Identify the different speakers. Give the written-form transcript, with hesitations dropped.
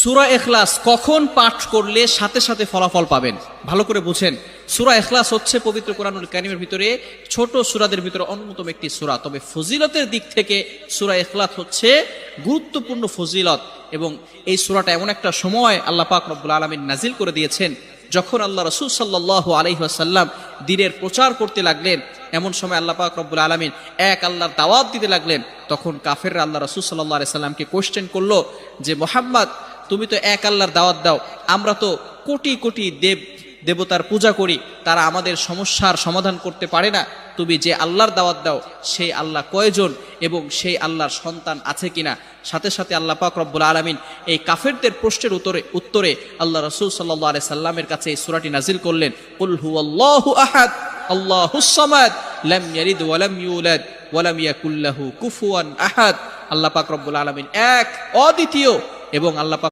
Speaker 1: সূরা ইখলাস কখন পাঠ করলে সাথে সাথে ফলাফল পাবেন? ভালো করে বুঝেন, সূরা ইখলাস হচ্ছে পবিত্র কোরআনুল কারীমের ভিতরে ছোট সূরাদের ভিতরে অন্যতম একটি সূরা। তবে ফজিলতের দিক থেকে সূরা ইখলাস হচ্ছে গুরুত্বপূর্ণ ফজিলত, এবং এই সূরাটা এমন একটা সময় আল্লাহ পাক রব্বুল আলামিন নাজিল করে দিয়েছেন যখন আল্লাহ রাসূল সাল্লাল্লাহু আলাইহি ওয়াসাল্লাম দ্বীনের প্রচার করতে লাগলেন। এমন সময় আল্লাহ পাক রব্বুল আলামিন এক আল্লাহর দাওয়াত দিতে লাগলেন। তখন কাফেররা আল্লাহ রাসূল সাল্লাল্লাহু আলাইহি সাল্লামকে কোশ্চেন করলো যে, মুহাম্মদ, তুমি তো এক আল্লাহর দাওয়াত দাও, আমরা তো কোটি কোটি দেবতার পূজা করি, তারা আমাদের সমস্যার সমাধান করতে পারে না। তুমি যে আল্লাহর দাওয়াত দাও সেই আল্লাহ কয়জন এবং সেই আল্লাহর সন্তান আছে কিনা? সাথে সাথে আল্লাহ পাক রব্বুল আলামিন এই কাফেরদের প্রশ্নের উত্তরে আল্লাহ রাসূল সাল্লাল্লাহু আলাইহি সাল্লামের কাছে এই সূরাটি নাজিল করলেন, কুল হুয়াল্লাহু আহাদ আল্লাহুস সামাদ লাম ইয়ালিদ ওয়া লাম ইউলাদ ওয়া লাম ইয়াকুল লাহু কুফুয়ান আহাদ। আল্লাহ পাক রব্বুল আলামিন এক, অদ্বিতীয়, এবং আল্লাহ পাক